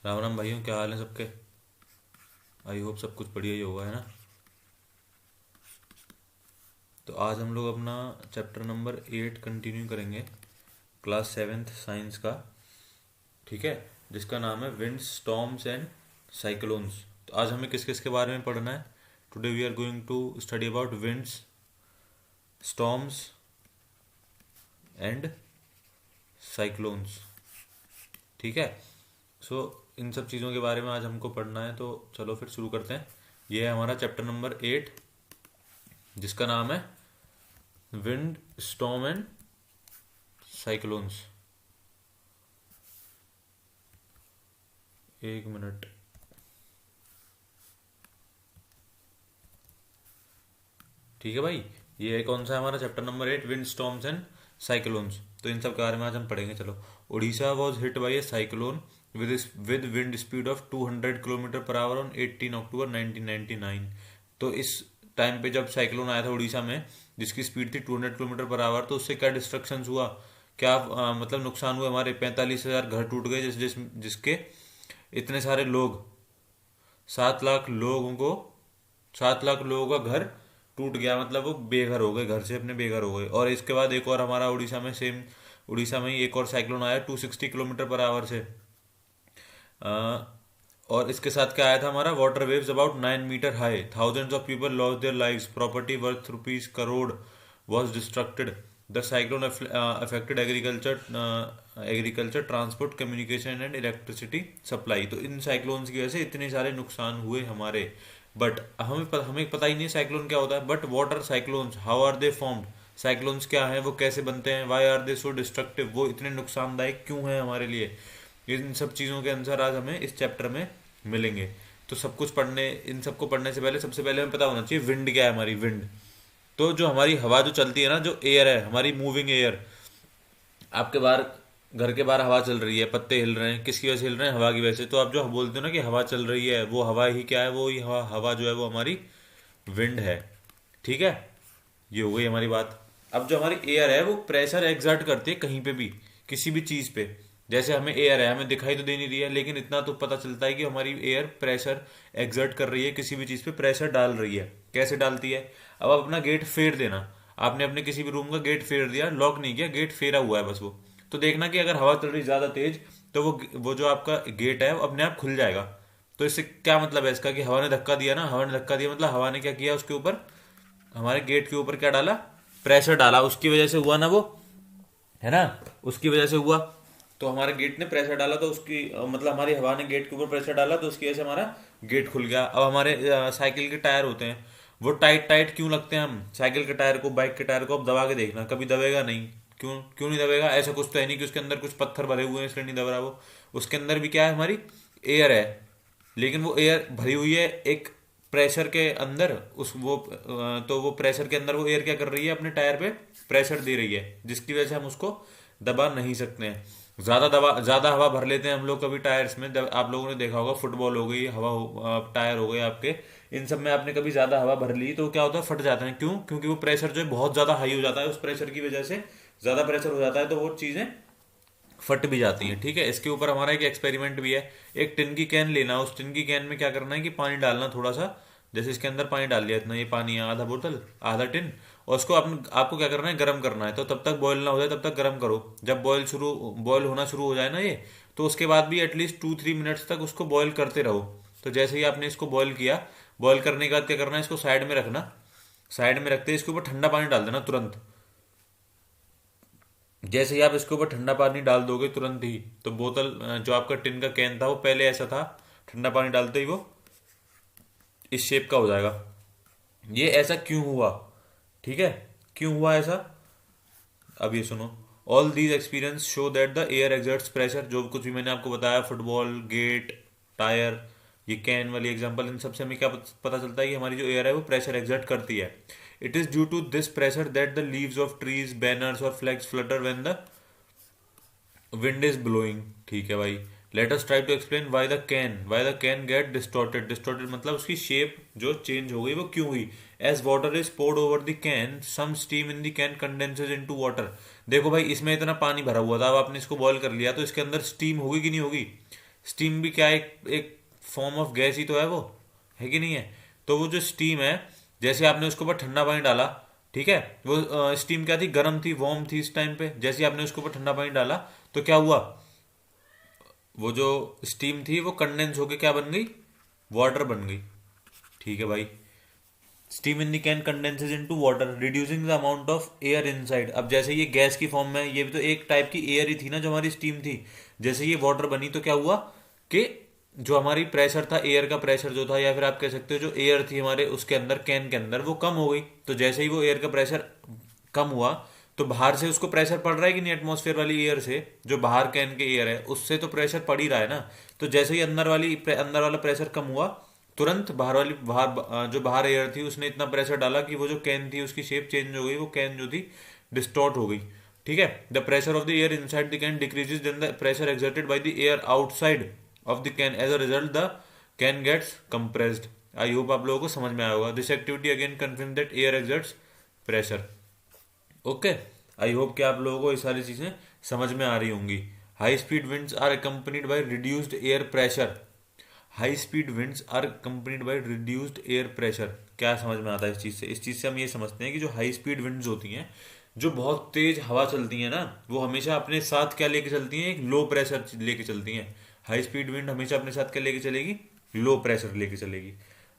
राम राम भाइयों, क्या हाल है सबके। आई होप सब कुछ बढ़िया ही होगा, है ना। तो आज हम लोग अपना चैप्टर नंबर 8 कंटिन्यू करेंगे, क्लास सेवेंथ साइंस का। ठीक है, जिसका नाम है विंड स्टॉर्म्स एंड साइक्लोन्स। तो आज हमें किस किस के बारे में पढ़ना है। Today we are going to study about winds, storms and cyclones. ठीक है। सो इन सब चीज़ों के बारे में आज हमको पढ़ना है, तो चलो फिर शुरू करते हैं। ये है हमारा चैप्टर नंबर 8, जिसका नाम है विंड स्टॉर्म एंड साइक्लोन्स। एक मिनट। ठीक है भाई, ये है कौन सा है हमारा chapter number 8, wind storms and cyclones. तो इन सब के बारे में आज हम पढ़ेंगे। चलो। Orissa was hit by a cyclone with wind speed of 200 kilometre per hour on 18 अक्टूबर 1999। तो इस टाइम पे जब साइक्लोन आया था उड़ीसा में, जिसकी स्पीड थी 200 किलोमीटर पर आवर, तो उससे क्या डिस्ट्रक्शन हुआ, क्या मतलब नुकसान हुआ। हमारे 45,000 घर टूट गए, जिसके इतने सारे लोग, 7 लाख लोगों का घर टूट गया। मतलब वो बेघर हो गए, घर से अपने बेघर हो गए। और इसके बाद एक और हमारा उड़ीसा में ही एक और साइक्लोन आया 260 किलोमीटर पर आवर से। अ, और इसके साथ क्या आया था हमारा, water waves about 9 meter high, thousands of people lost their lives, property worth rupees crore was destructed. The cyclone affected agriculture, transport, communication and electricity supply. तो इन साइक्लोन्स की वजह से इतने सारे नुकसान हुए हमारे। बट हमें पता ही नहीं साइक्लोन क्या होता है। But what are cyclones, how are they formed. Cyclones क्या हैं, वो कैसे बनते हैं, why are they so destructive, वो इतने नुकसानदायक क्यों हैं हमारे लिए। इन सब चीज़ों के आंसर आज हमें इस चैप्टर में मिलेंगे। तो सब कुछ पढ़ने इन सबको पढ़ने से पहले सबसे पहले हमें पता होना चाहिए विंड क्या है। हमारी विंड, तो जो हमारी हवा जो चलती है ना, जो एयर है हमारी, मूविंग एयर। आपके बाहर, घर के बाहर हवा चल रही है, पत्ते हिल रहे हैं, किसकी वजह से हिल रहे हैं, हवा की वजह से। तो आप जो बोलते हो ना कि हवा चल रही है, वो हवा ही क्या है, वो ही हवा हवा जो है वो हमारी विंड है। ठीक है, ये हो गई हमारी बात। अब जो हमारी एयर है वो प्रेशर एग्जर्ट करती है कहीं पे भी, किसी भी चीज़ पे। जैसे हमें एयर है, हमें दिखाई तो दे नहीं रही है, लेकिन इतना तो पता चलता है कि हमारी एयर प्रेशर एग्जर्ट कर रही है, किसी भी चीज़ पे प्रेशर डाल रही है। कैसे डालती है, अब आप अपना गेट फेर देना। आपने अपने किसी भी रूम का गेट फेर दिया, लॉक नहीं किया, गेट फेरा हुआ है बस वो। तो देखना कि अगर हवा चल रही ज़्यादा तेज, तो वो जो आपका गेट है वो अपने आप खुल जाएगा। तो इससे क्या मतलब है इसका, कि हवा ने धक्का दिया ना, हवा ने धक्का दिया मतलब हवा ने क्या किया उसके ऊपर, हमारे गेट के ऊपर क्या डाला, प्रेशर डाला। उसकी वजह से हुआ ना वो, है ना, उसकी वजह से हुआ। तो हमारे गेट ने प्रेशर डाला, तो उसकी मतलब हमारी हवा ने गेट के ऊपर प्रेशर डाला, तो उसकी वजह से हमारा गेट खुल गया। अब हमारे साइकिल के टायर होते हैं, वो टाइट टाइट क्यों लगते हैं। हम साइकिल के टायर को, बाइक के टायर को अब दबा के देखना, कभी दबेगा नहीं। क्यों क्यों नहीं दबेगा, ऐसा कुछ तो है नहीं कि उसके अंदर कुछ पत्थर भरे हुए हैं इसलिए नहीं दब रहा वो। उसके अंदर भी क्या है, हमारी एयर है। लेकिन वो एयर भरी हुई है एक प्रेशर के अंदर, तो वो प्रेशर के अंदर वो एयर क्या कर रही है, अपने टायर पे प्रेशर दे रही है, जिसकी वजह से हम उसको दबा नहीं सकते हैं। ज़्यादा हवा भर लेते हैं हम लोग कभी टायर्स में। आप लोगों ने देखा होगा, फुटबॉल हो गई, टायर हो गए आपके, इन सब में आपने कभी ज़्यादा हवा भर ली तो क्या होता है, फट जाते हैं। क्यों, क्योंकि वो प्रेशर जो है बहुत ज़्यादा हाई हो जाता है, उस प्रेशर की वजह से ज़्यादा प्रेशर हो जाता है, तो वो चीज़ें फट भी जाती हैं। ठीक है, इसके ऊपर हमारा एक एक्सपेरिमेंट भी है। एक टिन की कैन लेना, उस टिन की कैन में क्या करना है कि पानी डालना थोड़ा सा। जैसे इसके अंदर पानी डाल लिया, इतना ये पानी है, आधा बोतल, आधा टिन। और उसको आपको क्या करना है, गर्म करना है। तो तब तक बॉयल ना हो जाए तब तक गर्म करो। जब बॉयल होना शुरू हो जाए ना ये, तो उसके बाद भी एटलीस्ट 2-3 मिनट्स तक उसको बॉयल करते रहो। तो जैसे ही आपने इसको बॉयल किया, बॉयल करने के बाद क्या करना है, इसको साइड में रखना। साइड में रखते ही इसके ऊपर ठंडा पानी डाल देना तुरंत। जैसे ही आप इसके ऊपर ठंडा पानी डाल दोगे तुरंत ही, तो बोतल, जो आपका टिन का कैन था वो पहले ऐसा था, ठंडा पानी डालते ही वो इस शेप का हो जाएगा। ये ऐसा क्यों हुआ, ठीक है, क्यों हुआ ऐसा, अब ये सुनो। All these experience show that the air exerts pressure. जो कुछ भी मैंने आपको बताया, फुटबॉल, गेट, टायर, ये कैन वाली एग्जांपल, इन सबसे हमें क्या पता चलता है कि हमारी जो एयर है वो प्रेशर एक्सर्ट करती है। It is due to this pressure that the leaves of trees, banners और flags flutter when the wind is blowing. ठीक है भाई, let us try to explain why the can get distorted. Distorted मतलब उसकी shape जो change हो गई, वो क्यों हुई। As water is poured over the can, some steam in the can condenses into water. देखो भाई, इसमें इतना पानी भरा हुआ था, अब आपने इसको बॉयल कर लिया, तो इसके अंदर स्टीम होगी कि नहीं होगी। स्टीम भी क्या है, एक फॉर्म ऑफ गैस ही तो है कि नहीं है। तो वो जो स्टीम है, जैसे आपने उसके ऊपर ठंडा पानी डाला, ठीक है, वो स्टीम क्या थी, गर्म थी, वार्म थी इस टाइम पे। जैसे आपने उसके ऊपर ठंडा पानी डाला तो क्या हुआ, वो जो स्टीम थी वो कंडेंस होके क्या बन गई, वाटर बन गई। ठीक है भाई, steam in the can condenses into water reducing the amount of air inside. अब जैसे ये गैस की फॉर्म में, ये भी तो एक टाइप की एयर ही थी ना जो हमारी स्टीम थी। जैसे ये वाटर बनी तो क्या हुआ कि जो हमारी प्रेशर था, एयर का प्रेशर जो था, या फिर आप कह सकते हो जो एयर थी हमारे उसके अंदर, कैन के अंदर, वो कम हो गई। तो जैसे ही वो एयर का प्रेशर कम हुआ तो बाहर से उसको प्रेशर पड़ रहा है कि नहीं, एटमॉस्फेयर वाली एयर से, जो बाहर कैन के एयर है उससे तो प्रेशर पड़ ही रहा है ना। तो जैसे ही अंदर वाला प्रेशर कम हुआ, तुरंत जो बाहर एयर थी उसने इतना प्रेशर डाला कि वो जो कैन थी उसकी शेप चेंज हो गई, वो कैन जो थी डिस्टॉर्ट हो गई। ठीक है, the pressure of the air inside the can decreases than the pressure exerted by the air outside of the can, as a result the can gets compressed. I hope आप लोगों को समझ में आया होगा। This activity again confirm that air exerts pressure. Okay, I hope कि आप लोगों को ये सारी चीजें समझ में आ रही होंगी। High speed winds are accompanied by reduced air pressure. High speed winds are accompanied by reduced air pressure. क्या समझ में आता है इस चीज से? इस चीज से हम ये समझते हैं कि जो हाई स्पीड विंड्स होती हैं, जो बहुत तेज हवा चलती है ना, वो हमेशा अपने साथ क्या लेके चलती हैं, एक लो प्रेशर लेके चलती हैं। हाई स्पीड विंड हमेशा अपने साथ क्या लेके चलेगी, लो प्रेशर लेके चलेगी।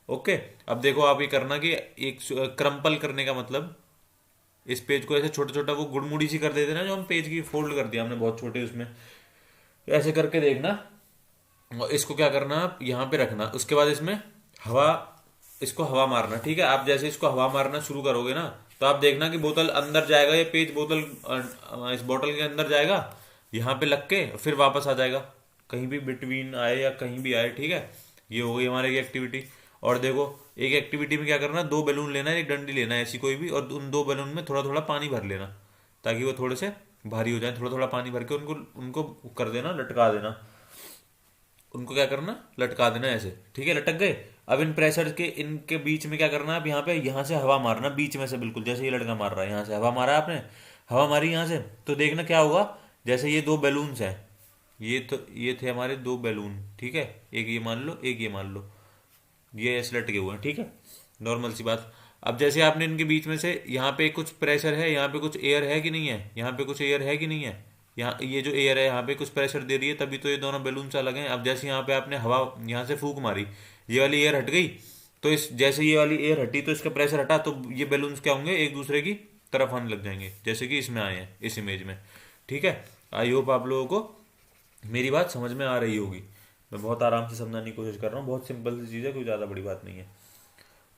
ओके, अब देखो आप ये करना कि एक क्रम्पल करने का मतलब, इस पेज को ऐसे छोटा छोटा वो गुड़मुड़ी सी कर देते ना, जो हम पेज की फोल्ड कर दिया हमने बहुत छोटे उसमें, ऐसे करके देखना। और इसको क्या करना, आप यहाँ पे रखना, उसके बाद इसमें हवा, इसको हवा मारना। ठीक है, आप जैसे इसको हवा मारना शुरू करोगे ना, तो आप देखना कि बोतल अंदर जाएगा, ये पेज बोतल इस बोतल के अंदर जाएगा, यहाँ पे लग के फिर वापस आ जाएगा, कहीं भी बिटवीन आए या कहीं भी आए। ठीक है, ये हो गई हमारी एक्टिविटी। और देखो, एक एक्टिविटी में क्या करना, दो बैलून लेना है, एक डंडी लेना है ऐसी कोई भी, और उन दो बैलून में थोड़ा थोड़ा पानी भर लेना, ताकि वो थोड़े से भारी हो जाए। थोड़ा थोड़ा पानी भर के उनको उनको कर देना, लटका देना, उनको क्या करना, लटका देना ऐसे। ठीक है, लटक गए। अब इन प्रेशर के इनके बीच में क्या करना है, अब यहाँ पे यहाँ से हवा मारना बीच में से, बिल्कुल जैसे ये लड़का मार रहा है, यहाँ से हवा मारा आपने, हवा मारी यहाँ से, तो देखना क्या होगा। जैसे ये दो बैलून्स हैं, ये थे हमारे दो बैलून, ठीक है, एक ये मान लो, एक ये मान लो, ये ऐसे लटके हुए हैं। ठीक है, नॉर्मल सी बात। अब जैसे आपने इनके बीच में से, यहाँ पे कुछ प्रेशर है, यहाँ पे कुछ एयर है कि नहीं है, यहाँ पे कुछ एयर है कि नहीं है, यहाँ ये जो एयर है यहाँ पे कुछ प्रेशर दे रही है, तभी तो ये दोनों बैलून अलग हैं। अब जैसे यहाँ पे आपने हवा यहाँ से फूंक मारी, ये वाली एयर हट गई, तो इस जैसे ये वाली एयर हटी तो इसका प्रेशर हटा, तो ये बैलून्स क्या होंगे, एक दूसरे की तरफ आने लग जाएंगे, जैसे कि इसमें आए हैं इस इमेज में। ठीक है, आई होप आप लोगों को मेरी बात समझ में आ रही होगी। मैं बहुत आराम से समझाने की कोशिश कर रहा हूँ, बहुत सिंपल सी चीज़ है, कोई ज़्यादा बड़ी बात नहीं है।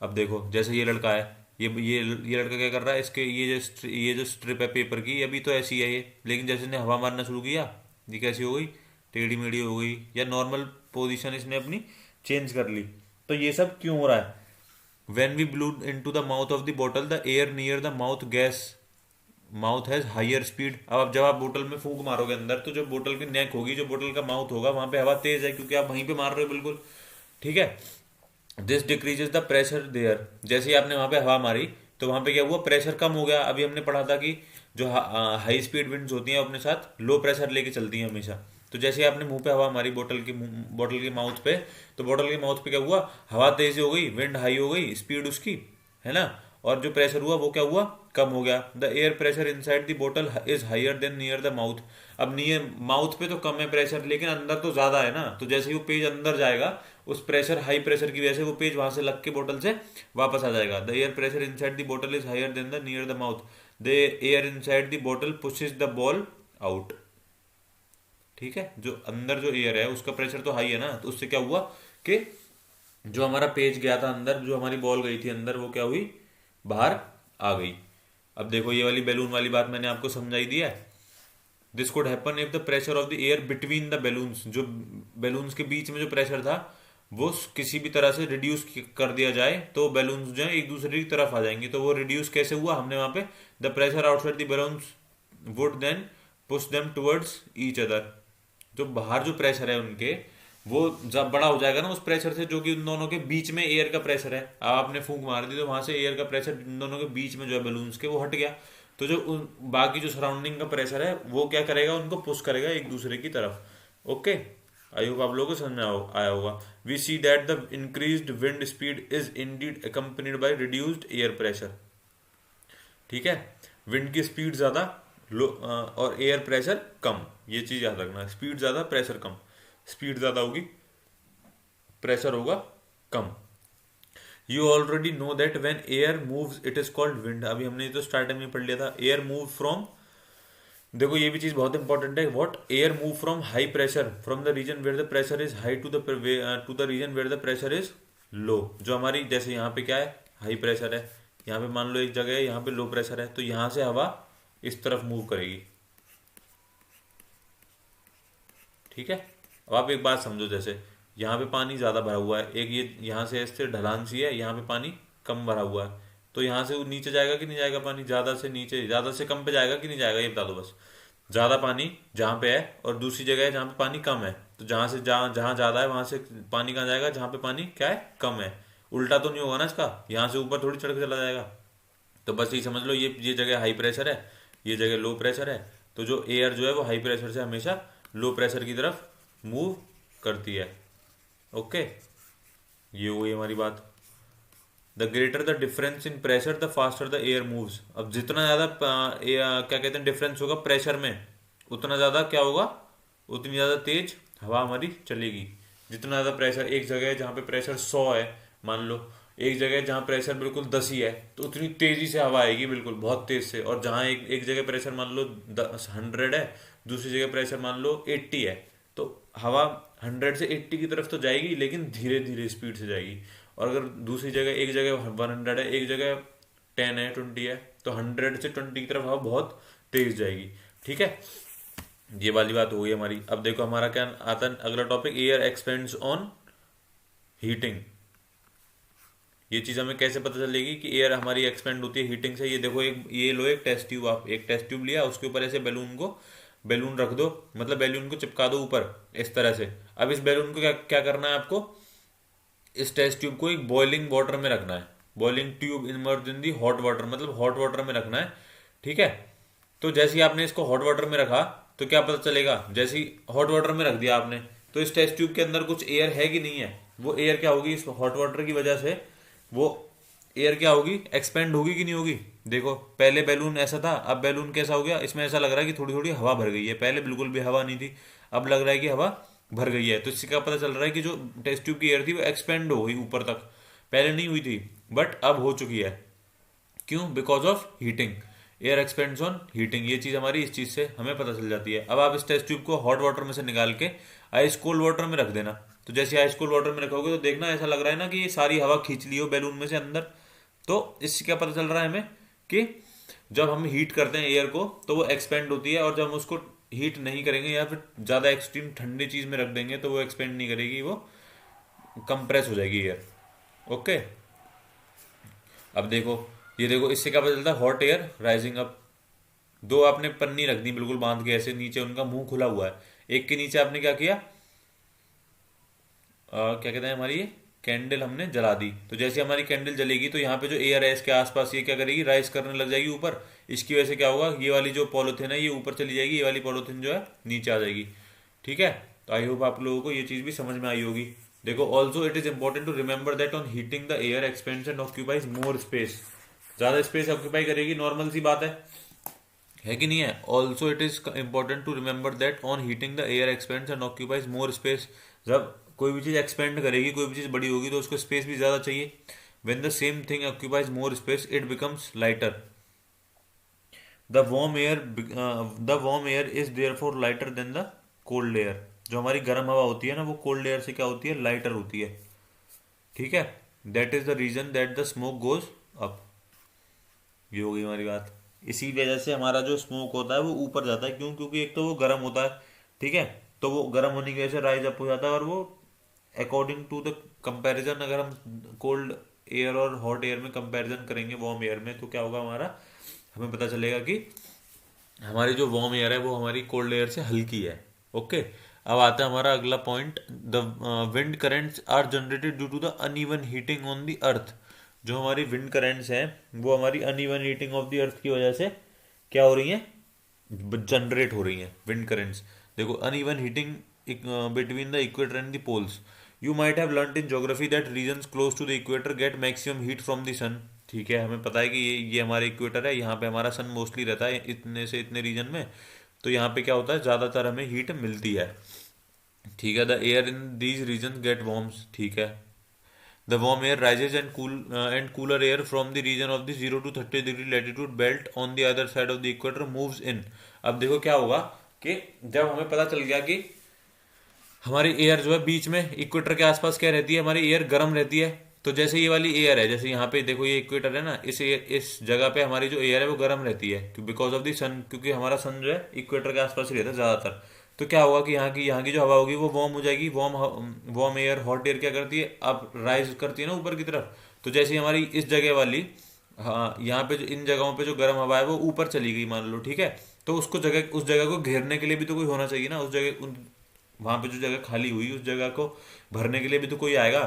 अब देखो, जैसे ये लड़का है, ये लड़का क्या कर रहा है, इसके ये जो स्ट्रिप है पेपर की, अभी तो ऐसी है ये, लेकिन जैसे इसने हवा मारना शुरू किया, ये कैसी हो गई, टेढ़ी मेढ़ी हो गई, या नॉर्मल पोजीशन इसने अपनी चेंज कर ली। तो ये सब क्यों हो रहा है? When we blow into the mouth of the bottle, the air near the mouth has higher speed. अब जब आप बोतल में फूंक मारोगे अंदर, तो जो बोतल की नेक होगी, जो बोतल का माउथ होगा, वहां पे हवा तेज है, क्योंकि आप वहीं पे मार रहे हो बिल्कुल। ठीक है, this decreases the pressure there. जैसे ही आपने वहां पे हवा मारी, तो वहां पे क्या हुआ, प्रेशर कम हो गया। अभी हमने पढ़ा था कि जो हाई स्पीड विंड्स होती हैं अपने साथ लो प्रेशर लेके चलती हैं हमेशा। तो जैसे ही आपने मुंह पे हवा मारी, बोतल के माउथ पे, तो बोतल के माउथ पे क्या हुआ, हवा तेज हो गई, विंड हाई हो गई, स्पीड उसकी, है ना, और जो प्रेशर हुआ वो क्या हुआ, कम हो गया। The air pressure inside the बोतल is higher than near the mouth. अब नियर माउथ पे तो कम है प्रेशर, लेकिन अंदर तो ज्यादा है ना, तो जैसे ही वो पेज अंदर जाएगा, उस प्रेशर, हाई प्रेशर की वजह से वो पेज वहां से लग के बोतल से वापस आ जाएगा। The air pressure inside the बोतल is higher than the near the mouth. The air inside the बोतल पुशेस द बॉल आउट। ठीक है, जो अंदर जो एयर है उसका प्रेशर तो हाई है ना, तो उससे क्या हुआ कि जो हमारा पेज गया था अंदर, जो हमारी बॉल गई थी अंदर, वो क्या हुई, बाहर आ गई। अब देखो, ये वाली बैलून वाली बात मैंने आपको समझाई दी है। This could happen if the pressure of the air between the balloons, जो बैलून्स के बीच में जो प्रेशर था वो किसी भी तरह से रिड्यूस कर दिया जाए, तो बैलून्स जो है एक दूसरे की तरफ आ जाएंगे। तो वो रिड्यूस कैसे हुआ, हमने वहां पे the pressure outside the balloons would then push them towards each other. जो बाहर जो प्रेशर है उनके, वो जब बड़ा हो जाएगा ना उस प्रेशर से, जो कि उन दोनों के बीच में एयर का प्रेशर है। अब आपने फूंक मार दी, तो वहां से एयर का प्रेशर इन दोनों के बीच में जो है बैलून्स के, वो हट गया। तो जो बाकी जो सराउंडिंग का प्रेशर है, वो क्या करेगा, उनको पुश करेगा एक दूसरे की तरफ। ओके, आई होप आप लोगों को समझ में आया होगा। We see that the increased wind speed is indeed accompanied by reduced air pressure. ठीक है, विंड की स्पीड ज्यादा, लो और एयर प्रेशर कम, ये चीज याद रखना, स्पीड ज्यादा प्रेशर कम, स्पीड ज्यादा होगी प्रेशर होगा कम। You already know that when air moves it is called wind, अभी हमने तो स्टार्टिंग में पढ़ लिया था। एयर मूव फ्रॉम, देखो ये भी चीज बहुत इंपॉर्टेंट है, what air move from high pressure from the region where the pressure is high to the region where the pressure is low. जो हमारी जैसे यहाँ पे क्या है, हाई प्रेशर है, यहाँ पे मान लो एक जगह है यहाँ पे लो प्रेशर है, तो यहाँ से हवा इस तरफ मूव करेगी। ठीक है, अब आप एक बात समझो, जैसे यहाँ पे पानी ज्यादा भरा हुआ है, एक ये यहाँ से ऐसे ढलान सी है, यहाँ पे पानी कम भरा हुआ है, तो यहाँ से वो नीचे जाएगा कि नहीं जाएगा पानी, ज्यादा से नीचे, ज्यादा से कम पे जाएगा कि नहीं जाएगा, ये बता दो बस। ज्यादा पानी जहाँ पे है और दूसरी जगह है जहाँ पे पानी कम है, तो जहाँ से जहाँ जहाँ ज्यादा है वहां से पानी कहाँ जाएगा, जहाँ पे पानी क्या है कम है। उल्टा तो नहीं होगा ना इसका, यहाँ से ऊपर थोड़ी चढ़ के चला जाएगा। तो बस ये समझ लो, ये जगह हाई प्रेशर है, ये जगह लो प्रेशर है, तो जो एयर जो है वो हाई प्रेशर से हमेशा लो प्रेशर की तरफ मूव करती है। ओके, ये हो गई हमारी बात। The greater the difference in pressure the faster the air moves. अब जितना ज्यादा क्या कहते हैं डिफरेंस होगा प्रेशर में, उतना ज्यादा क्या होगा, उतनी ज्यादा तेज हवा हमारी चलेगी। जितना ज्यादा प्रेशर, एक जगह है जहाँ पे प्रेशर 100 है मान लो, एक जगह है जहाँ प्रेशर बिल्कुल 10 ही है, तो उतनी तेजी से हवा आएगी बिल्कुल बहुत तेज से। और जहाँ एक जगह प्रेशर मान लो 100 है, दूसरी जगह प्रेशर मान लो 80 है, तो हवा 100 से 80 की तरफ तो जाएगी, लेकिन धीरे धीरे स्पीड से जाएगी। और अगर दूसरी जगह, एक जगह 100 है, एक जगह 10 है, 20 है, तो 100 से 20 की तरफ हवा बहुत तेज जाएगी। ठीक है, ये वाली बात हो गई हमारी। अब देखो हमारा क्या आता है अगला topic, air expends on heating. ये चीज हमें कैसे पता चलेगी कि एयर हमारी एक्सपेंड होती है हीटिंग से। ये देखो, एक ये लो एक टेस्ट ट्यूब, आप एक टेस्ट ट्यूब लिया, उसके ऊपर ऐसे बैलून रख दो, मतलब बैलून को चिपका दो ऊपर इस तरह से। अब इस बैलून को क्या क्या करना है आपको, इस टेस्ट ट्यूब को एक बॉइलिंग वाटर में रखना है। बॉइलिंग ट्यूब इमर्ज इन दी हॉट वाटर, मतलब हॉट वाटर में रखना है। ठीक है, तो जैसे ही आपने इसको हॉट वाटर में रखा, तो क्या पता चलेगा, जैसे ही हॉट वाटर में रख दिया आपने, तो इस टेस्ट ट्यूब के अंदर कुछ एयर है कि नहीं है। वो एयर क्या होगी, इस हॉट वाटर की वजह से वो एयर क्या होगी, एक्सपेंड होगी कि नहीं होगी। देखो पहले बैलून ऐसा था, अब बैलून कैसा हो गया, इसमें ऐसा लग रहा है कि थोड़ी थोड़ी हवा भर गई है, पहले बिल्कुल भी हवा नहीं थी, अब लग रहा है कि हवा भर गई है। तो इससे क्या पता चल रहा है कि जो टेस्ट ट्यूब की एयर थी वो एक्सपेंड हो गई ऊपर तक, पहले नहीं हुई थी बट अब हो चुकी है। क्यों, because of heating, air expends on heating. ये चीज हमारी इस चीज से हमें पता चल जाती है। अब आप इस टेस्ट ट्यूब को हॉट वाटर में से निकाल के आइस कोल्ड वाटर में रख देना। तो जैसे आइस कोल्ड वाटर में रखोगे तो देखना ऐसा लग रहा है ना कि ये सारी हवा खींच ली हो बैलून में से अंदर। तो इससे क्या पता चल रहा है हमें कि जब हम हीट करते हैं एयर को तो वो एक्सपेंड होती है, और जब हम उसको हीट नहीं करेंगे या फिर ज्यादा एक्सट्रीम ठंडी चीज में रख देंगे तो वो एक्सपेंड नहीं करेगी, वो कंप्रेस हो जाएगी एयर। ओके, अब देखो, ये देखो इससे क्या पता चलता है, हॉट एयर राइजिंग अप। दो आपने पन्नी रख दी बिल्कुल बांध के ऐसे, नीचे उनका मुंह खुला हुआ है, एक के नीचे आपने क्या किया, क्या कहते हैं हमारी ये कैंडल हमने जला दी। तो जैसे हमारी कैंडल जलेगी तो यहाँ पे जो एयर है इसके आसपास ये क्या करेगी, राइज करने लग जाएगी ऊपर। इसकी वजह से क्या होगा, ये वाली जो पॉलिथीन है ये ऊपर चली जाएगी, ये वाली पॉलिथीन जो है नीचे आ जाएगी। ठीक है, तो आई होप आप लोगों को ये चीज भी समझ में आई होगी। देखो, also it is important to remember that on heating the air expands and occupies more space. ज्यादा स्पेस ऑक्यूपाई करेगी, नॉर्मल सी बात है कि नहीं है। Also it is important to remember that on heating the air expands and occupies more space. जब कोई भी चीज एक्सपेंड करेगी, कोई भी चीज बड़ी होगी, तो उसको स्पेस भी ज्यादा चाहिए। When the same thing occupies more space it becomes lighter. The warm air is therefore lighter than the cold air. जो हमारी गर्म हवा होती है ना, वो कोल्ड एयर से क्या होती है, लाइटर होती है। ठीक है, that is the reason that the smoke goes up. ये हो गई हमारी बात। इसी वजह से हमारा जो स्मोक होता है वो ऊपर जाता है। क्यों, क्योंकि एक तो वो गर्म होता है, ठीक है, तो वो गर्म होने की वजह से राइज अप हो जाता है। और वो अकॉर्डिंग टू द कंपैरिजन, अगर हम कोल्ड एयर और हॉट एयर में कंपैरिजन करेंगे वार्म एयर में, तो क्या होगा हमारा, हमें पता चलेगा कि हमारी जो वार्म एयर है वो हमारी कोल्ड एयर से हल्की है। ओके, अब आता है हमारा अगला point, the wind currents are generated due to the uneven heating on the earth. जो हमारी विंड करेंट्स हैं वो हमारी uneven heating of the earth की वजह से क्या हो रही हैं, जनरेट हो रही हैं विंड करेंट्स। देखो, uneven heating between the equator and the poles. You might have learnt in geography that regions close to the equator get maximum heat from the sun. ठीक है, हमें पता है कि ये हमारे इक्वेटर है, यहाँ पे हमारा सन मोस्टली रहता है इतने से इतने रीजन में। तो यहाँ पे क्या होता है, ज़्यादातर हमें हीट मिलती है। ठीक है, the air in these region get warms. ठीक है, the warm air rises and cooler air from the region of the 0 to 30 degree latitude belt on the other side of the equator moves in. अब देखो क्या होगा कि जब हमें पता चल गया कि हमारी एयर जो है बीच में इक्वेटर के आसपास क्या रहती है, हमारी एयर गर्म रहती है। तो जैसे ये वाली एयर है, जैसे यहाँ पे देखो ये इक्वेटर है ना, इस जगह पे हमारी जो एयर है वो गर्म रहती है बिकॉज ऑफ द सन, क्योंकि हमारा सन जो है इक्वेटर के आसपास ही रहता है ज़्यादातर। तो क्या होगा कि यहाँ की जो हवा होगी वो वार्म हो जाएगी। वार्म एयर, हॉट एयर क्या करती है, अब राइज करती है ना ऊपर की तरफ। तो जैसे हमारी इस जगह वाली, हाँ यहाँ पे जो इन जगहों पे जो गर्म हवा है वो ऊपर चली गई मान लो, ठीक है। तो उस जगह को घेरने के लिए भी तो कोई होना चाहिए ना, उस जगह वहां पे जो जगह खाली हुई उस जगह को भरने के लिए भी तो कोई आएगा।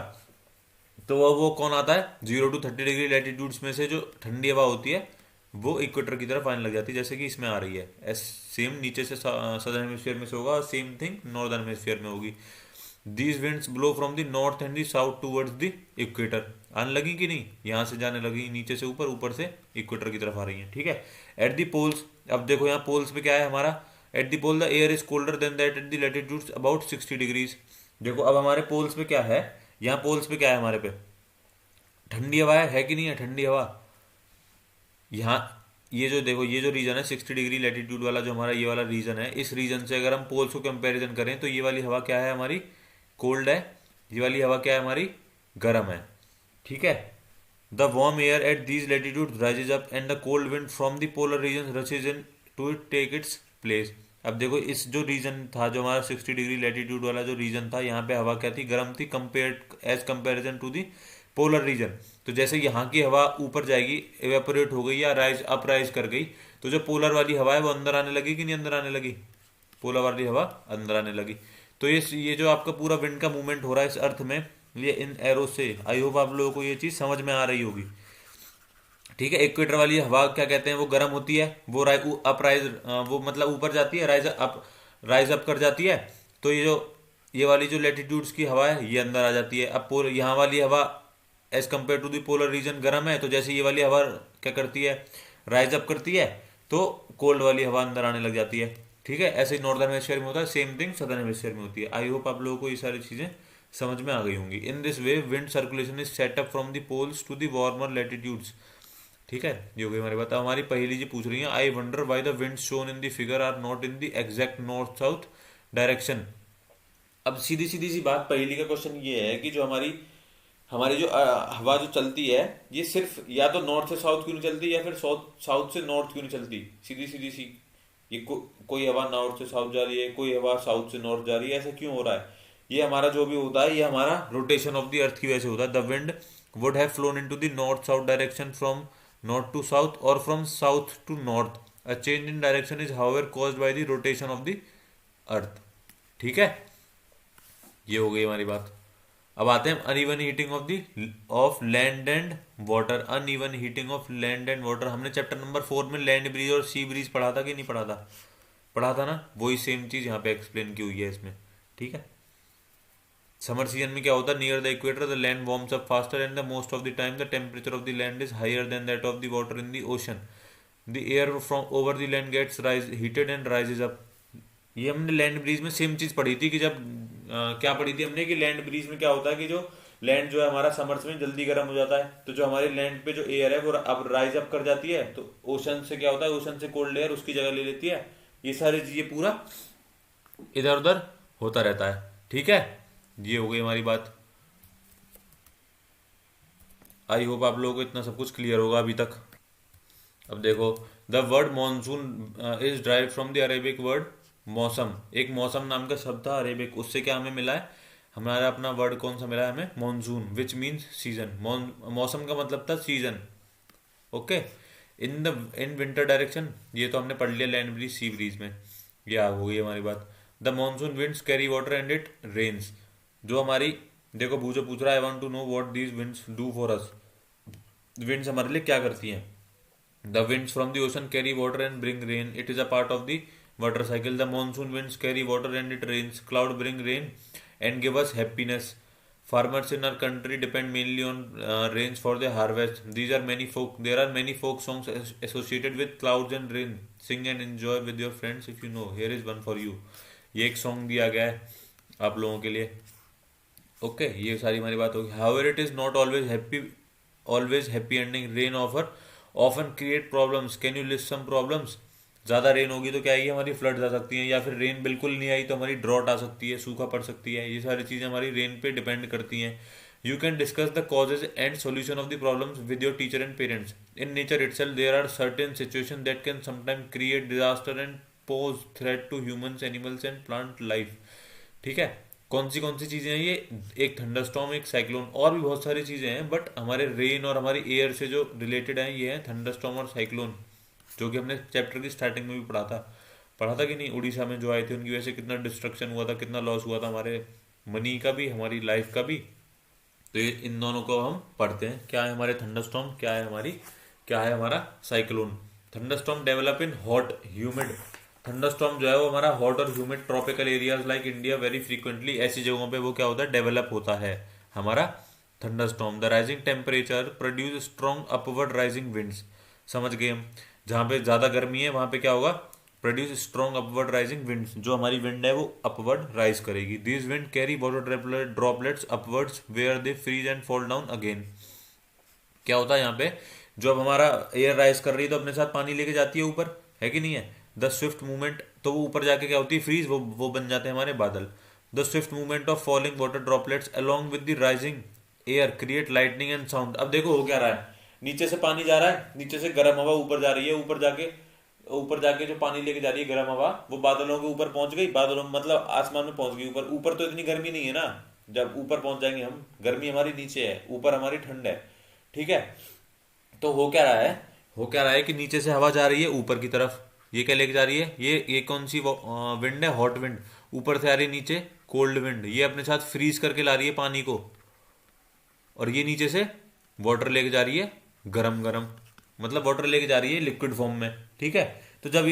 तो वो कौन आता है, 0 to 30 डिग्री लैटिट्यूड्स में से जो ठंडी हवा होती है वो इक्वेटर की तरफ आने लग जाती है, जैसे कि इसमें आ रही है। सेम नीचे से सदर्न हेमिस्फीयर में से होगा, सेम थिंग नॉर्दर्न हेमिस्फीयर में होगी। These winds blow from the north and the south towards the equator. आने लगी कि नहीं, यहाँ से जाने लगी नीचे से ऊपर, ऊपर से इक्वेटर की तरफ आ रही है। ठीक है, एट द पोल्स, अब देखो यहाँ पोल्स पे क्या है हमारा, at the pole the air is colder than that at the latitudes about 60 degrees. देखो अब हमारे पोल्स पे क्या है, यहाँ पोल्स पे क्या है हमारे पे, ठंडी हवा है कि नहीं है ठंडी हवा। यहाँ ये जो देखो ये जो रीजन है 60 डिग्री लैटिट्यूड वाला, जो हमारा ये वाला रीजन है, इस रीजन से अगर हम पोल्स को कंपैरिजन करें तो ये वाली हवा क्या है हमारी, कोल्ड है। ये वाली हवा क्या है हमारी, गर्म है। ठीक है, the warm air at these latitude rises up and the cold wind from the polar region rushes in to it take its place. अब देखो इस जो रीजन था, जो हमारा 60 डिग्री लैटिट्यूड वाला जो रीजन था, यहाँ पे हवा क्या थी, गर्म थी, compare as comparison to the polar region. तो जैसे यहाँ की हवा ऊपर जाएगी, एवेपोरेट हो गई या राइज कर गई, तो जो पोलर वाली हवा है वो अंदर आने लगी कि नहीं अंदर आने लगी, पोलर वाली हवा अंदर आने लगी। तो ये जो आपका पूरा विंड का मूवमेंट हो रहा है इस अर्थ में, ये इन एरो से, आई होप आप लोगों को ये चीज़ समझ में आ रही होगी। ठीक है, इक्वेटर वाली हवा क्या कहते हैं, वो गर्म होती है, वो वो मतलब ऊपर जाती है, राइज अप कर जाती है। तो ये वाली जो लेटीट्यूड्स की हवा है ये अंदर आ जाती है। अब यहाँ वाली हवा as compare to the polar region गर्म है, तो जैसे ये वाली हवा क्या करती है, राइज अप करती है, तो कोल्ड वाली हवा अंदर आने लग जाती है। ठीक है, ऐसे ही नॉर्दर्न हेमिस्फीयर में होता है, सेम थिंग सदर्न हेमिस्फीयर में होती है। आई होप आप लोगों को ये सारी चीजें समझ में आ गई होंगी। In this way wind circulation is set up from the poles to the warmer latitudes. ठीक है, ये हो गई हमारी बात। अब हमारी पहली जी पूछ रही है, I wonder why the wind shown in the figure are not in the exact north south direction. अब सीधी सीधी सी बात, पहली का क्वेश्चन ये है कि जो हमारी हमारी जो हवा जो चलती है, ये सिर्फ या तो नॉर्थ से साउथ क्यों नहीं चलती, या फिर साउथ से नॉर्थ क्यों नहीं चलती। सीधी सीधी सी ये कोई हवा नॉर्थ से साउथ जा रही है, कोई हवा साउथ से नॉर्थ जा रही है, ऐसा क्यों हो रहा है। ये हमारा जो भी होता है, ये हमारा रोटेशन ऑफ द अर्थ की वजह से होता है। The wind would have flown into the north south direction from north to south और from south to north. A change in direction is however caused by the rotation of the earth. ठीक है, ये हो गई हमारी बात। अब आते हैं uneven heating of land and water. Uneven heating of land and water हमने चैप्टर नंबर 4 में लैंड ब्रीज और सी ब्रीज पढ़ा था कि नहीं पढ़ा था, पढ़ा था ना। वही सेम चीज यहाँ पे एक्सप्लेन की हुई है इसमें। ठीक है, समर सीजन में क्या होता है, near the equator the land warms up faster and the most of the time the temperature of the land is higher than that of the water in the ocean. The air from over the land gets heated and rises up. ये हमने land breeze में same चीज पढ़ी थी कि जब क्या पढ़ी थी हमने कि लैंड ब्रीज में क्या होता है कि जो लैंड जो है हमारा समर्स में जल्दी गर्म हो जाता है, तो जो हमारी लैंड पे जो एयर है वो अब राइज अप कर जाती है, तो ओशन से क्या होता है, ओशन से कोल्ड एयर उसकी जगह ले लेती है। ये सारी चीजें पूरा इधर उधर होता रहता है। ठीक है, ये हो गई हमारी बात। आई होप आप लोगों को इतना सब कुछ क्लियर होगा अभी तक। अब देखो, the word monsoon is drive from the Arabic word मौसम। एक मौसम नाम का शब्द था अरेबिक, उससे क्या हमें मिला है, हमारा अपना वर्ड कौन सा मिला है हमें, मॉनसून, विच मीन्स सीजन। मौसम का मतलब था season. Okay, in winter direction, ये तो हमने पढ़ लिया लैंड ब्रीज सी ब्रीज में, ये हो गई हमारी बात। The monsoon winds carry water and it rains. जो हमारी देखो भूजो पूछ रहा है, I want to know what these winds do for us. Winds हमारे लिए क्या करती हैं। The winds from the ocean carry water and bring rain. It is a part of the water cycle. The monsoon winds carry water and it rains. Cloud bring rain and give us happiness. Farmers in our country depend mainly on rains for their harvest. There are many folk songs associated with clouds and rain. Sing and enjoy with your friends if you know. Here is one for you. ये एक song दिया गया है आप लोगों के लिए. Okay ये सारी हमारी बात होगी. However it is not always happy ending. Rain often create problems. Can you list some problems. ज़्यादा रेन होगी तो क्या है हमारी फ्लड्स आ सकती हैं, या फिर रेन बिल्कुल नहीं आई तो हमारी ड्रॉट आ सकती है, सूखा पड़ सकती है. ये सारी चीज़ें हमारी रेन पे डिपेंड करती हैं. You can discuss the causes and solution of the problems with your teacher and parents. In nature itself there are certain situation that can sometime create disaster and pose threat to humans, animals and plant life. ठीक है, कौन सी चीज़ें हैं ये. एक thunderstorm, एक cyclone, और भी बहुत सारी चीज़ें हैं, बट हमारे रेन और हमारी एयर से जो रिलेटेड हैं ये हैं थंडरस्टॉर्म और साइक्लोन, जो कि हमने चैप्टर की स्टार्टिंग में भी पढ़ा था कि नहीं. उड़ीसा में जो आए थे उनकी वजह से कितना डिस्ट्रक्शन हुआ था, कितना लॉस हुआ था हमारे मनी का भी, हमारी लाइफ का भी. तो ये इन दोनों को हम पढ़ते हैं. क्या है हमारे थंडरस्टॉर्म, क्या है हमारा cyclone. Thunderstorm develop in hot humid. Thunderstorm जो है वो हमारा हॉट और humid tropical areas like India very frequently, ऐसी जगहों पे वो क्या होता है डेवलप होता है हमारा thunderstorm. The rising temperature produce strong upward rising winds. समझ गए हम. जहाँ पे ज़्यादा गर्मी है वहाँ पे क्या होगा, produce strong upward rising winds. जो हमारी विंड है वो अपवर्ड राइज करेगी. This wind carry water droplets upwards where they freeze and fall down again. क्या होता है यहाँ पे, जो अब हमारा एयर राइज कर रही है तो अपने साथ पानी लेके जाती है ऊपर, है कि नहीं है. द स्विफ्ट मूवमेंट, तो वो ऊपर जाके क्या होती है फ्रीज, वो बन जाते हैं हमारे बादल. The Swift movement of falling water droplets along with the rising air create lightning and sound. अब देखो हो क्या रहा है, नीचे से पानी जा रहा है, नीचे से गर्म हवा ऊपर जा रही है, ऊपर जाके जो पानी लेके जा रही है गर्म हवा, वो बादलों के ऊपर पहुंच गई, बादलों मतलब आसमान में पहुंच गई. ऊपर तो इतनी गर्मी नहीं है ना, जब ऊपर पहुंच जाएंगे हम, गर्मी हमारी नीचे है, ऊपर हमारी ठंड है. ठीक है, तो हो क्या रहा है कि नीचे से हवा जा रही है ऊपर की तरफ. ये क्या लेके जा रही है, ये कौन सी विंड है, हॉट विंड. ऊपर से आ रही है नीचे कोल्ड विंड, ये अपने साथ फ्रीज करके ला रही है पानी को. और ये नीचे से वाटर लेके जा रही है गरम मतलब वाटर लेके जा रही है लिक्विड फॉर्म में. ठीक है, तो जब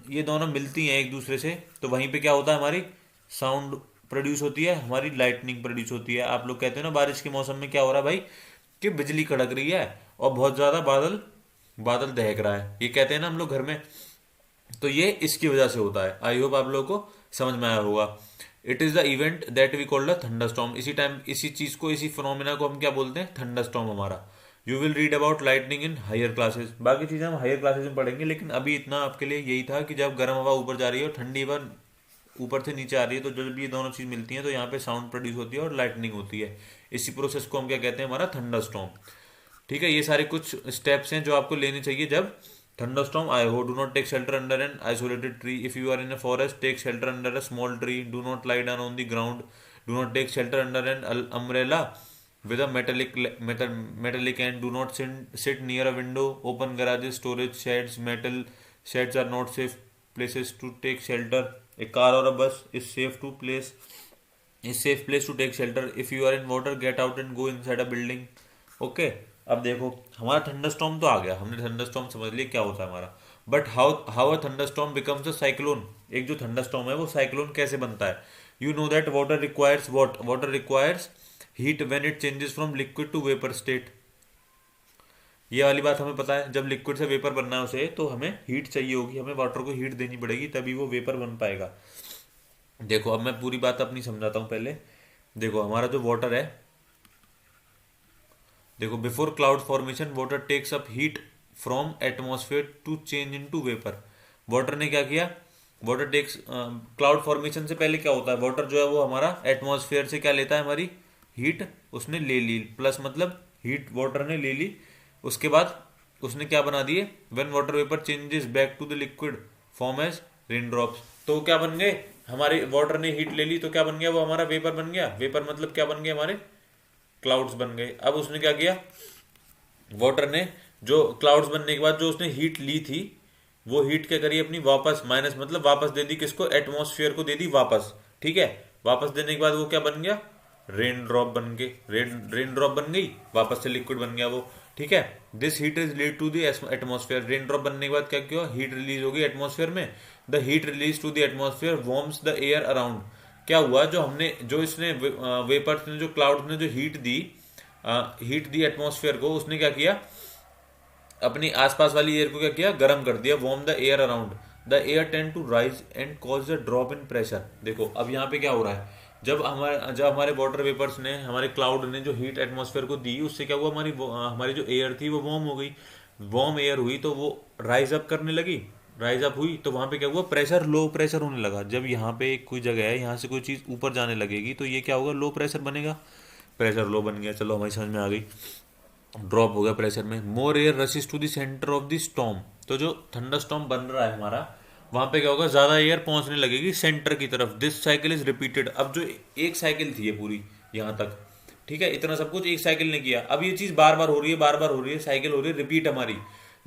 ये दोनों मिलती हैं एक दूसरे से, तो वहीं पे क्या होता है, हमारी साउंड प्रोड्यूस होती है, हमारी लाइटनिंग प्रोड्यूस होती है. आप लोग कहते हैं ना बारिश के मौसम में क्या हो रहा है भाई, कि बिजली कड़क रही है और बहुत ज़्यादा बादल दहक रहा है, ये कहते हैं ना हम लोग घर में. तो ये इसकी वजह से होता है. आई होप आप लोगों को समझ में आया होगा. It is the event that we called a thunderstorm. इसी फिनोमिना को हम क्या बोलते हैं, थंडरस्टॉर्म हमारा. You will read about lightning in higher classes. बाकी चीज़ें हम हायर क्लासेस में पढ़ेंगे, लेकिन अभी इतना आपके लिए यही था कि जब गर्म हवा ऊपर जा रही है और ठंडी हवा ऊपर से नीचे आ रही है, तो जब ये दोनों चीज़ मिलती हैं तो यहाँ पे साउंड प्रोड्यूस होती है और लाइटनिंग होती है. इसी प्रोसेस को हम क्या कहते हैं, हमारा थंडरस्टॉर्म. ठीक है, ये सारे कुछ स्टेप्स हैं जो आपको लेने चाहिए जब थंडरस्टॉर्म आए हो. Do not take shelter under an isolated tree. If you are in a forest take shelter under a small tree. Do not lie down on the ground. Do not take shelter under an umbrella with a metallic end. Do not sit near a window. Open garages, storage sheds. Metal sheds are not safe places to take shelter. A car or a bus is safe place to take shelter. If you are in water, get out and go inside a building. Okay, अब देखो हमारा thunderstorm तो आ गया, हमने thunderstorm समझ लिया क्या होता है हमारा. But how a thunderstorm becomes a cyclone. एक जो थंडरस्टॉर्म है वो साइक्लोन कैसे बनता है. You know that water requires heat when it changes from liquid to vapour state. ये वाली बात हमें पता है, जब लिक्विड से वेपर बनना है उसे, तो हमें हीट चाहिए होगी, हमें वाटर को हीट देनी पड़ेगी, तभी वो वेपर बन पाएगा. देखो अब मैं पूरी बात अपनी समझाता हूँ पहले. देखो हमारा जो वाटर है, देखो before cloud formation water takes up heat from atmosphere to change into vapour. Water ने क्या किया, वाटर टेक्स क्लाउड फॉर्मेशन से पहले क्या होता है, वाटर जो है वो हमारा एटमॉस्फेयर से क्या लेता है, हमारी हीट उसने ले ली. प्लस मतलब हीट वाटर ने ले ली, उसके बाद उसने क्या बना दिए, when water vapour changes back to the liquid form as rain drops. तो क्या बन गए, हमारे वाटर ने हीट ले ली तो क्या बन गया, वो हमारा वेपर बन गया. वेपर मतलब क्या बन गया, हमारे क्लाउड्स बन गए. अब उसने क्या किया, वाटर ने जो क्लाउड्स बनने के बाद जो उसने हीट ली थी, वो हीट क्या करी अपनी वापस, माइनस मतलब वापस दे दी किसको, एटमॉस्फेयर को दे दी वापस. ठीक है, वापस देने के बाद वो क्या बन गया, रेन ड्रॉप बन गई, वापस से लिक्विड बन गया वो. ठीक है, this heat is lead to the atmosphere. Rain drop बनने के बाद क्या किया, हीट रिलीज होगी एटमोसफेयर में। The heat release to the atmosphere warms the air around. क्या हुआ, जो हमने जो इसने वेपर्स ने, जो क्लाउड ने जो हीट दी एटमोसफेयर को, उसने क्या किया, अपनी आसपास वाली एयर को क्या किया, गर्म कर दिया। Warm the air around, the air tend to rise and cause a drop in pressure. देखो अब यहाँ पे क्या हो रहा है, जब हमारे वाटर वेपर्स ने, हमारे क्लाउड ने जो हीट एटमॉस्फेयर को दी, उससे क्या हुआ, हमारी जो एयर थी वो वार्म हो गई। वार्म एयर हुई तो वो राइज अप करने लगी। राइज अप हुई तो वहां पे क्या हुआ, प्रेशर लो प्रेशर होने लगा। जब यहाँ पे कोई जगह है, यहाँ से कोई चीज ऊपर जाने लगेगी तो ये क्या होगा, लो प्रेशर बनेगा। प्रेशर लो बन गया, चलो हमारी समझ में आ गई। ड्रॉप हो गया प्रेशर में। More air rushes to the centre of the storm. तो जो थंडर स्टॉर्म बन रहा है हमारा, वहां पे क्या होगा, ज्यादा एयर पहुंचने लगेगी सेंटर की तरफ। This cycle is repeated. अब जो एक साइकिल थी ये पूरी यहाँ तक, ठीक है, इतना सब कुछ एक साइकिल ने किया। अब ये चीज बार बार हो रही है, बार बार हो रही है, साइकिल हो रही है, रिपीट हमारी।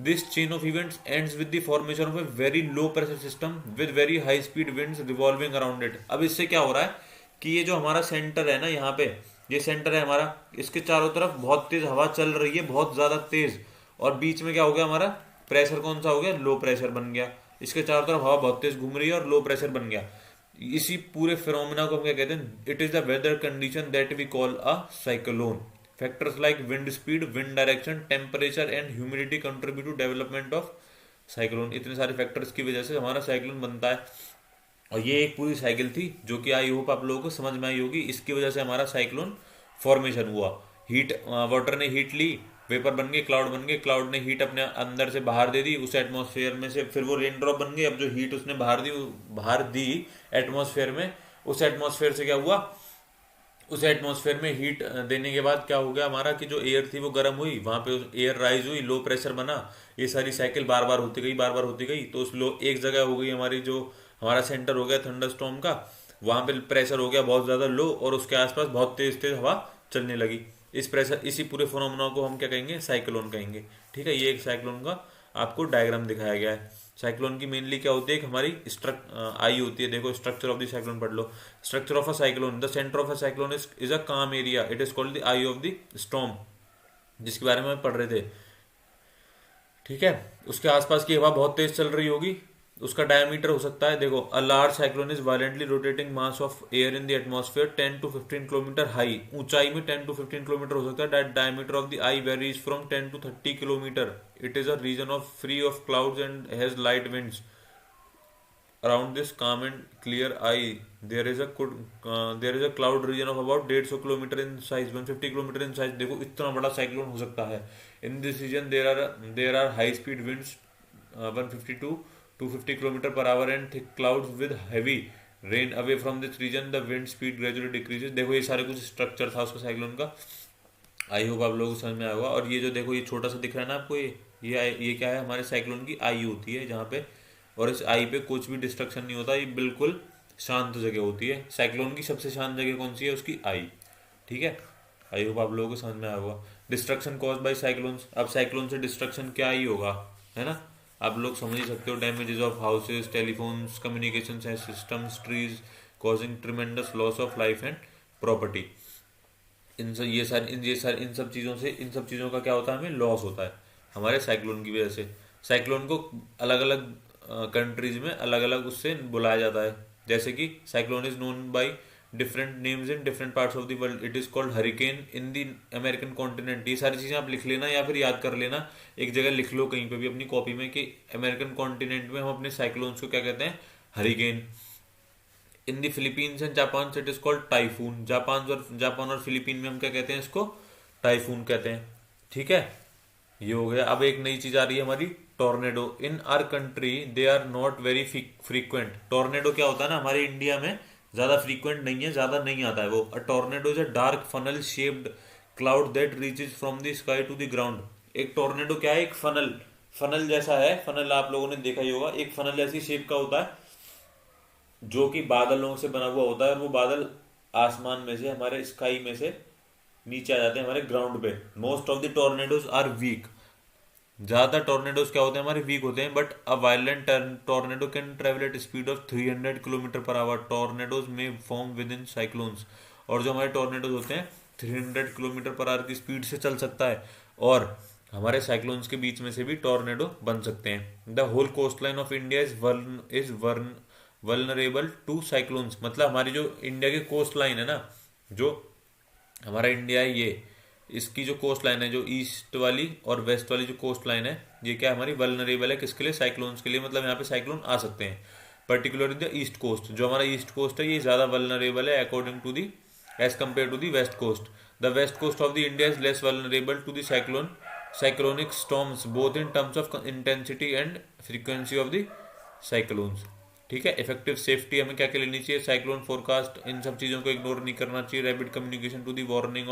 This chain of events ends with the formation of a very low pressure system with very high speed winds revolving around it. अब इससे क्या हो रहा है कि ये जो हमारा सेंटर है ना, यहाँ पे ये सेंटर है हमारा, इसके चारों तरफ बहुत तेज हवा चल रही है, बहुत ज्यादा तेज। और बीच में क्या हो गया, हमारा प्रेशर कौन सा हो गया, लो प्रेशर बन गया। इसके चारों तरफ हवा बहुत तेज घूम रही है और लो प्रेशर बन गया। इसी पूरे फिनोमिना को हम क्या कहते हैं, it is the weather condition that we call a cyclone. Factors like wind speed, wind direction, temperature and humidity contribute to development of cyclone. इतने सारे फैक्टर्स की वजह से हमारा साइक्लोन बनता है। और ये एक पूरी साइकिल थी जो कि आई होप आप लोगों को समझ में आई होगी। इसकी वजह से हमारा साइक्लोन फॉर्मेशन हुआ। हीट, वाटर ने हीट ली, वेपर बन गए, क्लाउड बन गए। क्लाउड ने हीट अपने अंदर से बाहर दे दी उस एटमॉस्फेयर में से, फिर वो रेन ड्रॉप बन गए। अब जो हीट उसने बाहर दी एटमॉस्फेयर में, उस एटमॉस्फेयर से क्या हुआ, उस एटमॉस्फेयर में हीट देने के बाद क्या हो गया हमारा, कि जो एयर थी वो गर्म हुई, वहां पे एयर राइज हुई, लो प्रेशर बना। ये सारी साइकिल बार बार होती गई, बार बार होती गई, तो उस लो एक जगह हो गई हमारी, जो हमारा सेंटर हो गया थंडरस्टॉर्म का, वहां पे प्रेशर हो गया बहुत ज्यादा लो और उसके आसपास बहुत तेज तेज हवा चलने लगी। इस प्रेशर, इसी पूरे फिनोमेना को हम क्या कहेंगे, साइक्लोन कहेंगे। ठीक है, ये एक साइक्लोन का आपको डायग्राम दिखाया गया है। साइक्लोन की मेनली क्या होती है, एक हमारी आई होती है। देखो स्ट्रक्चर ऑफ द साइक्लोन पढ़ लो। Structure of a cyclone, the centre of a cyclone is a calm area, it is called the eye of the storm, जिसके बारे में हम पढ़ रहे थे। ठीक है, उसके आसपास की हवा बहुत तेज चल रही होगी, उसका डायमीटर हो सकता है, देखो, a large cyclone is violently rotating mass of air in the atmosphere 10 to 15 kilometre high. ऊंचाई में 10 to 15 किलोमीटर हो सकता है। That diameter of the eye varies from 10 to 30 kilometre. It is a region of free of clouds and has light winds. Around this calm and clear eye, there is a cloud region of about 150 kilometre in size, 150 kilometre in size. देखो इतना बड़ा cyclone हो सकता है। In this region there are high speed winds 150 to 250 kilometre per hour and thick clouds with heavy rain away from this region. The wind speed gradually decreases. देखो ये सारे कुछ स्ट्रक्चर था उसका साइक्लोन का। आई होप आप लोगों को समझ में आया होगा। और ये जो देखो ये छोटा सा दिख रहा है ना आपको, ये क्या है, हमारे साइक्लोन की आई होती है जहाँ पे, और इस आई पे कुछ भी डिस्ट्रक्शन नहीं होता। ये बिल्कुल शांत जगह होती है। साइक्लोन की सबसे शांत जगह कौन सी है, उसकी आई। ठीक है, आई होप आप लोगों को समझ में आया होगा। डिस्ट्रक्शन कॉज बाय साइक्लोन्स, अब साइक्लोन से डिस्ट्रक्शन क्या ही होगा, है ना, आप लोग समझ ही सकते हो। Damages of houses, telephones, communication systems, trees, causing tremendous loss of life and property. इन सब चीज़ों का क्या होता है, हमें लॉस होता है हमारे साइक्लोन की वजह से। साइक्लोन को अलग अलग कंट्रीज में अलग अलग उससे बुलाया जाता है। जैसे कि cyclone is known by different names in different parts of the world. It is called hurricane in the American continent. ये सारी चीजें आप लिख लेना या फिर याद कर लेना, एक जगह लिख लो कहीं पे भी अपनी कॉपी में, कि अमेरिकन कॉन्टिनेंट में हम अपने साइक्लोन्स को क्या कहते हैं, hurricane. In the Philippines and Japan it is called typhoon. Japan और फिलीपीन में हम क्या कहते हैं, इसको टाइफून कहते हैं। ठीक है, ये हो गया। अब एक नई चीज आ रही है हमारी, tornado. In our country they are not very frequent. Tornado क्या होता है ना, हमारे इंडिया में ज्यादा फ्रीक्वेंट नहीं है, ज्यादा नहीं आता है वो। A tornado is a dark funnel shaped cloud that reaches from the sky to the ground. एक टोर्नेडो क्या है, एक फनल जैसा है। फनल आप लोगों ने देखा ही होगा, एक फनल जैसी शेप का होता है जो कि बादलों से बना हुआ होता है, और वो बादल आसमान में से, हमारे स्काई में से नीचे आ जाते हैं हमारे ग्राउंड पे। Most of the tornadoes are weak. ज्यादातर टोर्नेडोज क्या होते हैं, हमारे वीक होते हैं। But a violent tornado can travel at speed of 300 kilometre per hour. Tornadoes may form within cyclones. और जो हमारे टोर्नेडोज होते हैं 300 किलोमीटर पर आवर की स्पीड से चल सकता है। और हमारे साइक्लोन्स के बीच में से भी टॉर्नेडो बन सकते हैं। The whole coast line of India is vulnerable to cyclones, मतलब हमारी जो इंडिया की कोस्ट लाइन है ना, जो हमारा इंडिया है ये, इसकी जो कोस्ट लाइन है, जो ईस्ट वाली और वेस्ट वाली जो कोस्ट लाइन है, ये क्या हमारी वल्नरेबल है किसके लिए? साइक्लोन्स के लिए। मतलब यहाँ पे साइक्लोन आ सकते हैं। पर्टिकुलरली द ईस्ट कोस्ट, जो हमारा ईस्ट कोस्ट है ये ज़्यादा वल्नरेबल है according to the as compare to the west coast. The west coast of the India is less vulnerable to the cyclonic storms both in terms of intensity and frequency of the cyclones. ठीक है। Effective safety हमें क्या क्या लेनी चाहिए? Cyclone forecast, इन सब चीज़ों को इग्नोर नहीं करना चाहिए। Rapid communication to the warning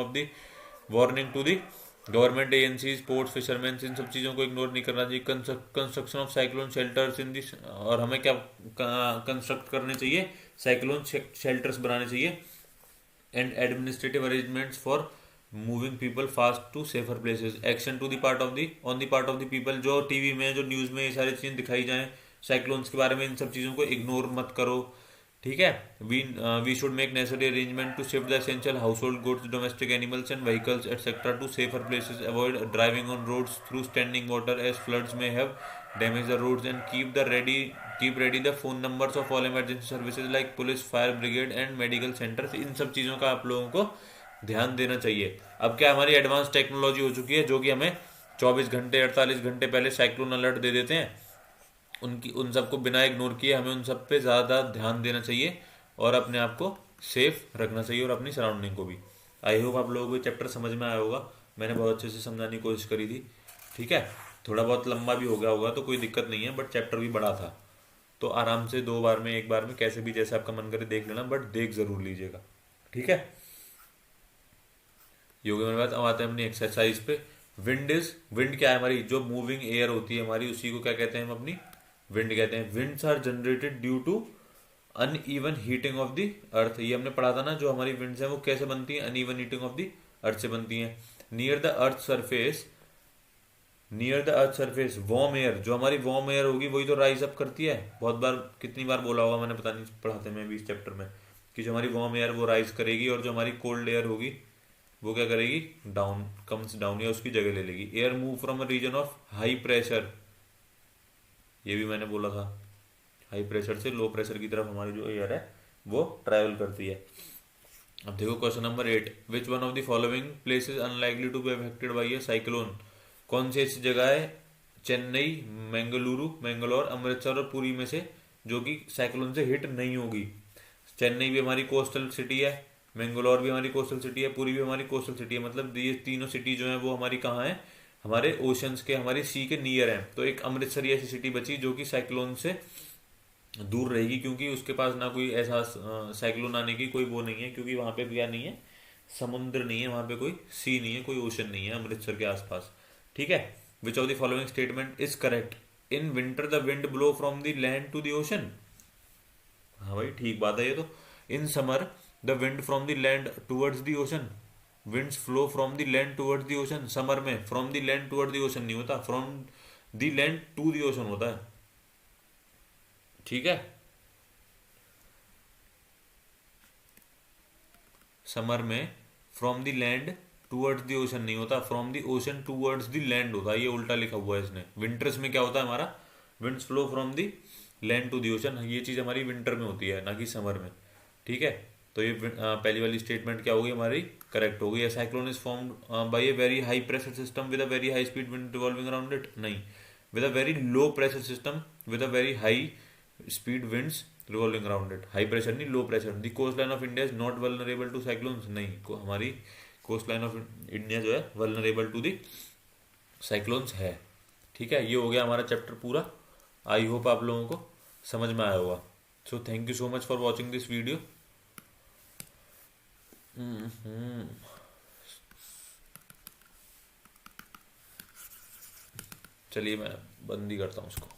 to the government agency, ports, fisherman, इन सब चीज़ों को इग्नोर नहीं करना चाहिए। Construction of cyclone shelters in this, और हमें क्या कंस्ट्रक्ट करने चाहिए? साइक्लोन शेल्टर्स बनाने चाहिए। And administrative arrangements for moving people fast to safer places. Action to the part of the on the part of the people, जो TV में, जो न्यूज़ में ये सारी चीज़ें दिखाई जाएं साइक्लोन्स के बारे में, इन सब चीज़ों को इग्नोर मत करो। ठीक है। We should make necessary arrangement to shift the essential household goods, domestic animals and vehicles etcetera to safer places. Avoid driving on roads through standing water as floods may have damage the roads. And keep ready the phone numbers of all emergency services like police, fire brigade and medical centres. इन सब चीज़ों का आप लोगों को ध्यान देना चाहिए। अब क्या हमारी एडवांस टेक्नोलॉजी हो चुकी है, जो कि हमें 24 घंटे 48 घंटे पहले साइक्लोन अलर्ट दे देते हैं। उन सबको बिना इग्नोर किए हमें उन सब पे ज़्यादा ध्यान देना चाहिए और अपने आप को सेफ रखना चाहिए और अपनी सराउंडिंग को भी। आई होप आप लोगों को चैप्टर समझ में आया होगा। मैंने बहुत अच्छे से समझाने की कोशिश करी थी। ठीक है। थोड़ा बहुत लंबा भी हो गया होगा तो कोई दिक्कत नहीं है, बट चैप्टर भी बड़ा था, तो आराम से 2 बार में 1 बार में कैसे भी जैसे आपका मन करे देख लेना, बट देख ज़रूर लीजिएगा। ठीक है। योगा मेरे बाद अब आते हैं अपनी एक्सरसाइज पे। विंड क्या है? हमारी जो मूविंग एयर होती है हमारी, उसी को क्या कहते हैं? हम अपनी विंड कहते हैं। Winds are generated due to uneven heating of the earth. ये हमने पढ़ा था ना, जो हमारी विंड्स हैं वो कैसे बनती हैं? अनइवन हीटिंग ऑफ द अर्थ से बनती हैं। Near the earth surface warm air, जो हमारी वार्म एयर होगी वही तो राइज अप करती है। बहुत बार, कितनी बार बोला होगा मैंने, पता नहीं पढ़ाते में भी इस चैप्टर में, कि जो हमारी वार्म एयर वो राइज करेगी और जो हमारी कोल्ड एयर होगी वो क्या करेगी? डाउन, कम्स डाउन, या उसकी जगह ले लेगी। Air move from a region of high pressure, ये भी मैंने बोला था। हाई प्रेशर से लो प्रेशर की तरफ हमारी जो एयर है वो ट्रैवल करती है। अब देखो question number 8, which one of the following places unlikely to be affected by a cyclone. कौन सी ऐसी जगह है चेन्नई, मैंगलोर, अमृतसर और पुरी में से जो कि साइक्लोन से हिट नहीं होगी? चेन्नई भी हमारी कोस्टल सिटी है, मैंगलोर भी हमारी कोस्टल सिटी है, पुरी भी हमारी कोस्टल सिटी है। मतलब ये तीनों सिटी जो है वो हमारी कहाँ है? हमारे ओशंस के, हमारी सी के नियर है। तो एक अमृतसर ऐसी सिटी बची जो कि साइक्लोन से दूर रहेगी, क्योंकि उसके पास ना कोई ऐसा साइक्लोन आने की कोई वो नहीं है, क्योंकि वहाँ पे क्या नहीं है? समुद्र नहीं है वहाँ पे, कोई सी नहीं है, कोई ओशन नहीं है अमृतसर के आसपास। ठीक है। Which of the following statement is correct? In winter the wind blow from the land to the ocean. हाँ भाई ठीक बात है ये तो। In summer the wind from the land towards the ocean. Winds flow from the land towards the ocean. Summer में from the land toward the ocean नहीं होता, from the land to the ocean होता है। ठीक है। Summer में from the land towards the ocean नहीं होता, from the ocean towards the land होता है। ये उल्टा लिखा हुआ है इसने। विंटर्स में क्या होता है हमारा? Winds flow from the land to the ocean. ये चीज़ हमारी विंटर में होती है, ना कि समर में। ठीक है। तो ये पहली वाली स्टेटमेंट क्या होगी हमारी? करेक्ट होगी। Cyclone is formed by a very high pressure system with a very high speed wind revolving around it. नहीं, with a very low pressure system with a very high speed winds revolving around it. High pressure नहीं, low pressure. The coast line of India is not vulnerable to cyclones. नहीं, हमारी coast line of India जो है vulnerable to the cyclones है। ठीक है। ये हो गया हमारा चैप्टर पूरा। आई होप आप लोगों को समझ में आया होगा। So thank you so much for watching this video. चलिए मैं बंद ही करता हूँ उसको।